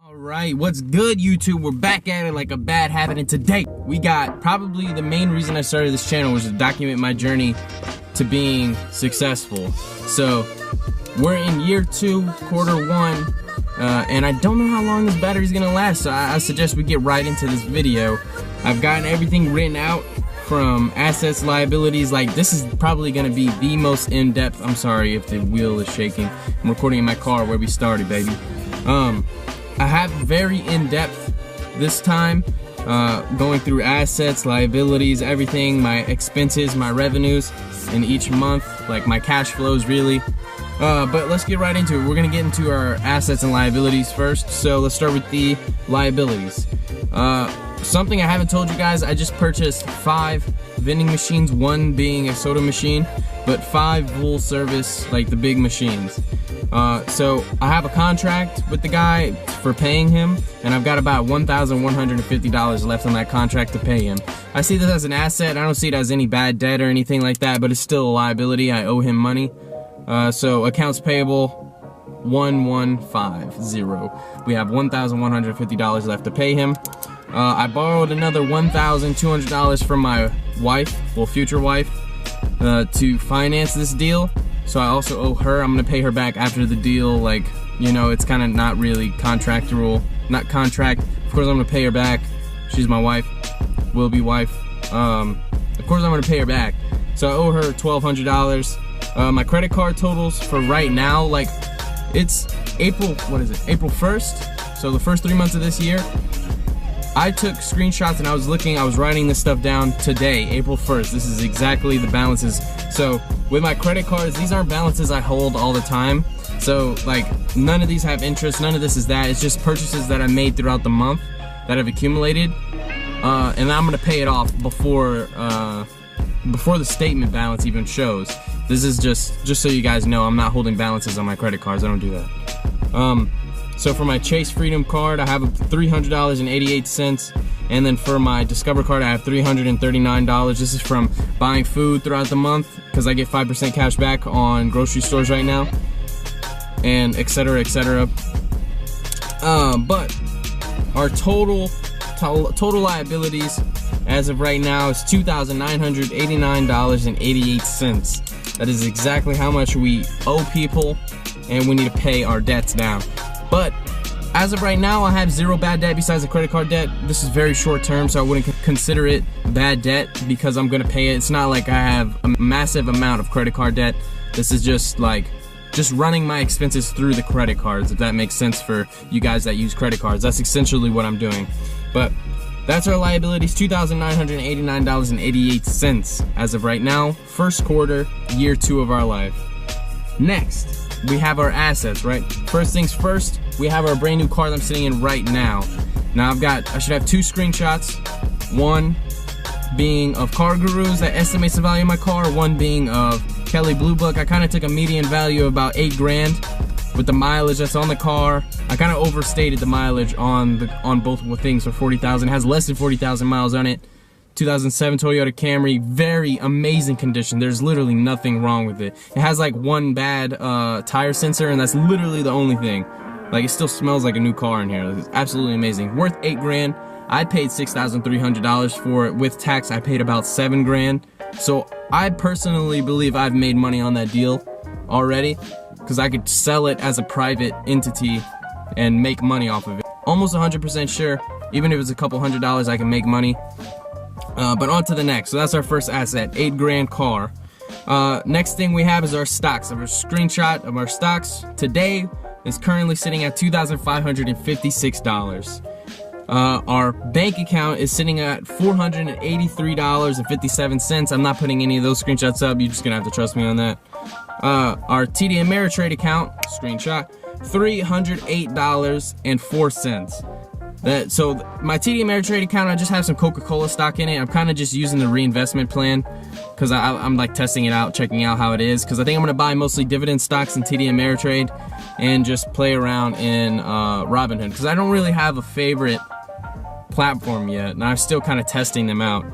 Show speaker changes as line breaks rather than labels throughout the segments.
Alright, what's good, YouTube? We're back at it like a bad habit, and today we got probably the main reason I started this channel was to document my journey to being successful. So we're in year 2, quarter 1, and I don't know how long this battery's gonna last, so I suggest we get right into this video. I've gotten everything written out from assets, liabilities. Like, this is probably gonna be the most in-depth. I'm sorry if the wheel is shaking. I'm recording in my car where we started, baby. I have very in-depth this time, going through assets, liabilities, everything, my expenses, my revenues in each month, like my cash flows really. But let's get right into it. We're gonna get into our assets and liabilities first. So let's start with the liabilities. Something I haven't told you guys, I just purchased 5 vending machines, 1 being a soda machine, but 5 full service, like the big machines. So I have a contract with the guy for paying him, and I've got about $1,150 left on that contract to pay him. I see this as an asset. I don't see it as any bad debt or anything like that, but it's still a liability. I owe him money. So accounts payable 1150. We have $1,150 left to pay him. I borrowed another $1,200 from my wife, well, future wife, to finance this deal. So I also owe her. I'm gonna pay her back after the deal. Like, you know, it's kind of not really contractual, not contract. Of course, I'm gonna pay her back. She's my wife, will be wife. Of course, I'm gonna pay her back. So I owe her $1,200. My credit card totals for right now, like, it's April. What is it? April 1st. So the first 3 months of this year. I took screenshots and I was writing this stuff down today, April 1st. This is exactly the balances. So with my credit cards, these aren't balances I hold all the time. So like, none of these have interest, none of this is that. It's just purchases that I made throughout the month that have accumulated. And I'm gonna pay it off before the statement balance even shows. This is just so you guys know, I'm not holding balances on my credit cards. I don't do that. So for my Chase Freedom card, I have $300.88, and then for my Discover card, I have $339. This is from buying food throughout the month, because I get 5% cash back on grocery stores right now, and etc, etc. But our total liabilities as of right now is $2,989.88. That is exactly how much we owe people, and we need to pay our debts down. But as of right now, I have 0 bad debt besides the credit card debt. This is very short term, so I wouldn't consider it bad debt because I'm gonna pay it. It's not like I have a massive amount of credit card debt. This is just like, running my expenses through the credit cards, if that makes sense for you guys that use credit cards. That's essentially what I'm doing. But that's our liabilities, $2,989.88 as of right now, first quarter, year 2 of our life. Next, we have our assets, right? First things first, we have our brand new car that I'm sitting in right now. Now I should have 2 screenshots. One being of Car Gurus that estimates the value of my car, one being of Kelly Blue Book. I kind of took a median value of about $8 grand with the mileage that's on the car. I kind of overstated the mileage on both things for 40,000. It has less than 40,000 miles on it. 2007 Toyota Camry, very amazing condition. There's literally nothing wrong with it. It has like 1 bad tire sensor, and that's literally the only thing. Like, it still smells like a new car in here. It's absolutely amazing. Worth 8 grand. I paid $6,300 for it. With tax, I paid about 7 grand. So I personally believe I've made money on that deal already, because I could sell it as a private entity and make money off of it. Almost 100% sure, even if it's a couple $100s, I can make money. But on to the next. So that's our first asset, 8 grand car. Next thing we have is our stocks. I have a screenshot of our stocks. Today is currently sitting at $2,556. Our bank account is sitting at $483.57. I'm not putting any of those screenshots up. You're just gonna have to trust me on that. Our TD Ameritrade account, screenshot, $308.04. So my TD Ameritrade account, I just have some Coca-Cola stock in it. I'm kind of just using the reinvestment plan because I'm like testing it out, checking out how it is, because I think I'm going to buy mostly dividend stocks in TD Ameritrade and just play around in Robinhood, because I don't really have a favorite platform yet, and I'm still kind of testing them out.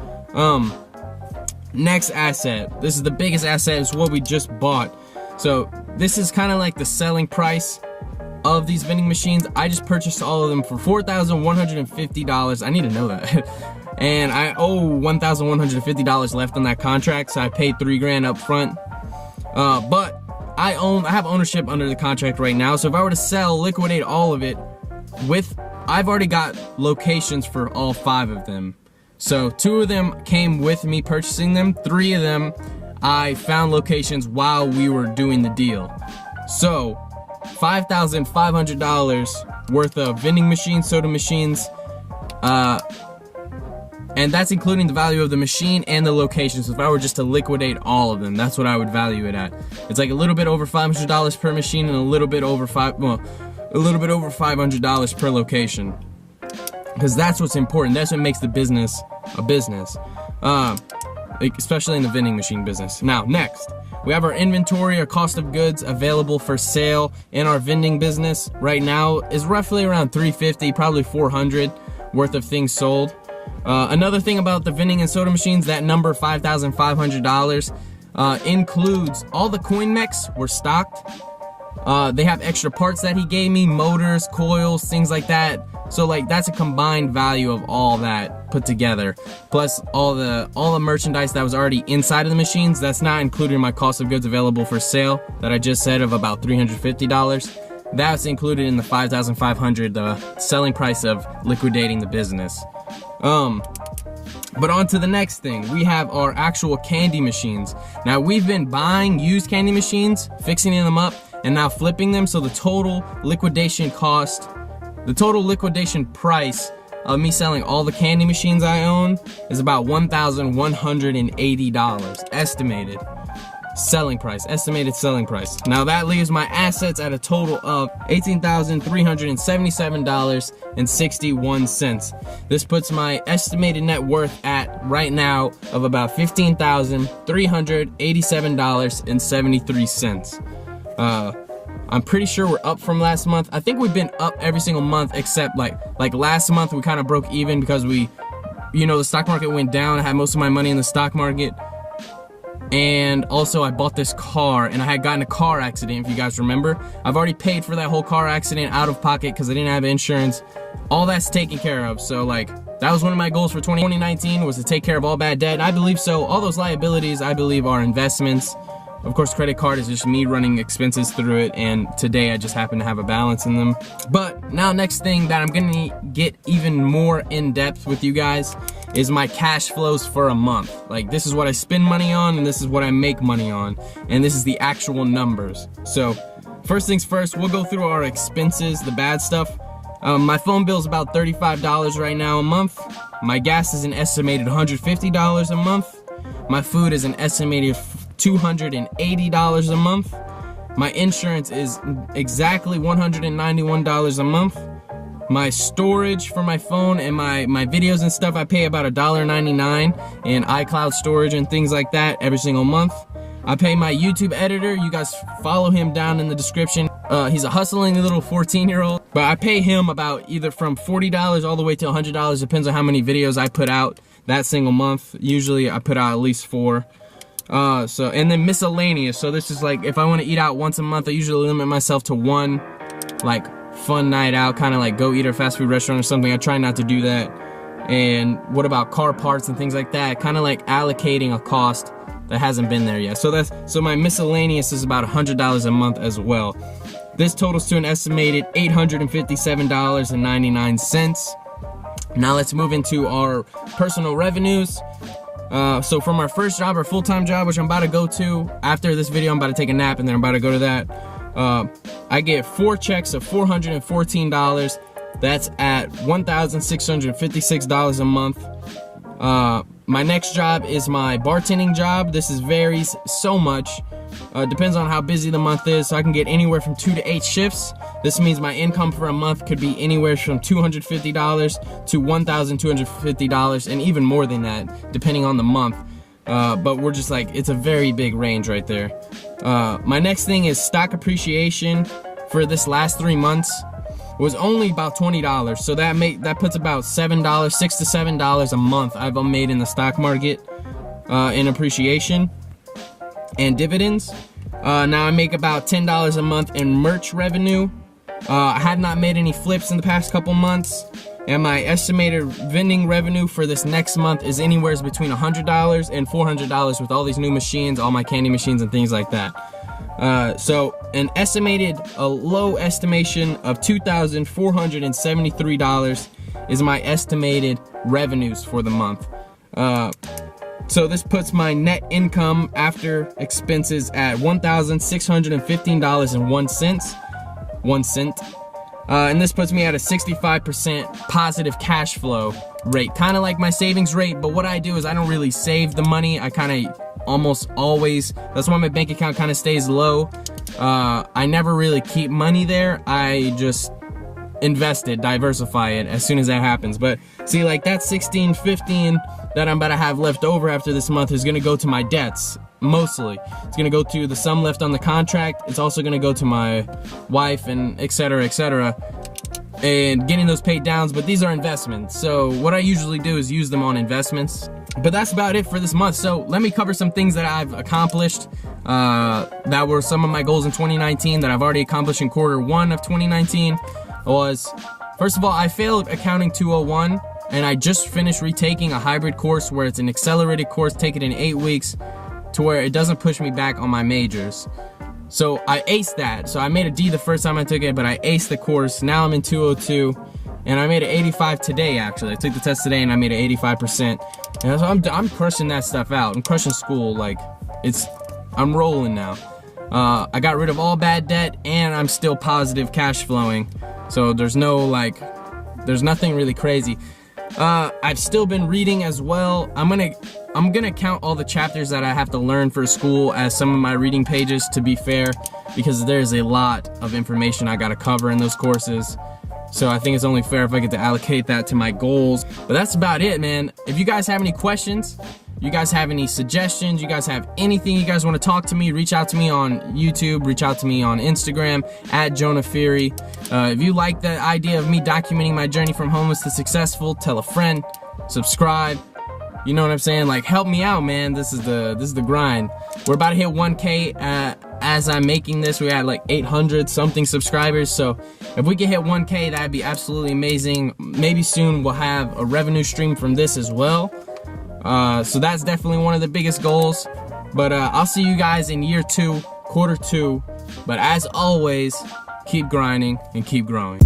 Next asset, this is the biggest asset, is what we just bought. So this is kind of like the selling price of these vending machines. I just purchased all of them for $4,150. I need to know that. And I owe $1,150 left on that contract, so I paid $3 grand up front. But I have ownership under the contract right now, so if I were to liquidate all of it, I've already got locations for all 5 of them. So 2 of them came with me purchasing them. 3 of them I found locations while we were doing the deal. So $5,500 worth of vending machines, soda machines, and that's including the value of the machine and the location. So if I were just to liquidate all of them, that's what I would value it at. It's like a little bit over $500 per machine and a little bit over $500 per location. Because that's what's important. That's what makes the business a business, especially in the vending machine business. Now, next, we have our inventory, our cost of goods available for sale in our vending business right now is roughly around $350, probably $400 worth of things sold. Another thing about the vending and soda machines, that number $5,500 includes all the coin mechs were stocked. They have extra parts that he gave me, motors, coils, things like that. So like that's a combined value of all that put together, plus all the merchandise that was already inside of the machines. That's not including my cost of goods available for sale that I just said of about $350. That's included in the $5,500, the selling price of liquidating the business. But on to the next thing, we have our actual candy machines. Now we've been buying used candy machines, fixing them up, and now flipping them, so the total liquidation price of me selling all the candy machines I own is about $1,180 estimated selling price. Now that leaves my assets at a total of $18,377.61. This puts my estimated net worth at right now of about $15,387.73. I'm pretty sure we're up from last month. I think we've been up every single month except like last month we kind of broke even because the stock market went down. I had most of my money in the stock market. And also I bought this car and I had gotten a car accident, if you guys remember. I've already paid for that whole car accident out of pocket because I didn't have insurance. All that's taken care of. So like that was one of my goals for 2019 was to take care of all bad debt. And I believe so. All those liabilities I believe are investments. Of course, credit card is just me running expenses through it, and today I just happen to have a balance in them. But now next thing that I'm gonna get even more in depth with you guys is my cash flows for a month. Like this is what I spend money on and this is what I make money on. And this is the actual numbers. So first things first, we'll go through our expenses, the bad stuff. My phone bill is about $35 right now a month. My gas is an estimated $150 a month. My food is an estimated $280 a month. My insurance is exactly $191 a month. My storage for my phone and my videos and stuff, I pay about $1.99 in iCloud storage and things like that every single month. I pay my YouTube editor. You guys follow him down in the description. He's a hustling little 14-year-old, but I pay him about either from $40 all the way to $100. Depends on how many videos I put out that single month. Usually I put out at least 4. And then miscellaneous. So this is like if I want to eat out once a month, I usually limit myself to one like fun night out, kind of like go eat at a fast food restaurant or something. I try not to do that. And what about car parts and things like that? Kind of like allocating a cost that hasn't been there yet. So my miscellaneous is about $100 a month as well. This totals to an estimated $857.99. Now let's move into our personal revenues. So from our first job, our full-time job, which I'm about to go to after this video, I'm about to take a nap and then I'm about to go to that. I get 4 checks of $414. That's at $1,656 a month. My next job is my bartending job. This varies so much. Depends on how busy the month is. So I can get anywhere from 2 to 8 shifts. This means my income for a month could be anywhere from $250 to $1,250 and even more than that, depending on the month. But we're just like, it's a very big range right there. My next thing is stock appreciation. For this last 3 months was only about $20. So that puts about $6 to $7 a month I've made in the stock market in appreciation and dividends. Now I make about $10 a month in merch revenue. I have not made any flips in the past couple months, and my estimated vending revenue for this next month is anywhere between $100 and $400 with all these new machines, all my candy machines and things like that. So an estimated, a low estimation of $2,473 is my estimated revenues for the month. So this puts my net income after expenses at $1,615.01. And this puts me at a 65% positive cash flow rate, kind of like my savings rate. But what I do is I don't really save the money. I kind of almost always, that's why my bank account kind of stays low. I never really keep money there. I just invest it, diversify it as soon as that happens. But see, like that $1,615 that I'm about to have left over after this month is gonna go to my debts, mostly. It's gonna go to the sum left on the contract. It's also gonna go to my wife and etc., and getting those paid downs. But these are investments, so what I usually do is use them on investments. But that's about it for this month. So let me cover some things that I've accomplished that were some of my goals in 2019 that I've already accomplished in Q1 of 2019. Was, first of all, I failed Accounting 201, and I just finished retaking a hybrid course where it's an accelerated course, take it in 8 weeks, to where it doesn't push me back on my majors. So I aced that. So I made a D the first time I took it, but I aced the course. Now I'm in 202, and I made an 85 today, actually. I took the test today, and I made an 85%. And so I'm crushing that stuff out. I'm crushing school. Like, I'm rolling now. I got rid of all bad debt, and I'm still positive cash flowing. So there's nothing really crazy. I've still been reading as well. I'm gonna count all the chapters that I have to learn for school as some of my reading pages, to be fair, because there's a lot of information I gotta cover in those courses. So I think it's only fair if I get to allocate that to my goals. But that's about it, man. If you guys have any questions, you guys have any suggestions, you guys have anything you guys want to talk to me, reach out to me on YouTube, reach out to me on Instagram, @JonahFury. If you like the idea of me documenting my journey from homeless to successful, tell a friend, subscribe. You know what I'm saying? Like, help me out, man. This is the grind. We're about to hit 1K as I'm making this. We're at like 800 something subscribers. So if we can hit 1K, that'd be absolutely amazing. Maybe soon we'll have a revenue stream from this as well. So that's definitely one of the biggest goals. But I'll see you guys in year 2, Q2. But as always, keep grinding and keep growing.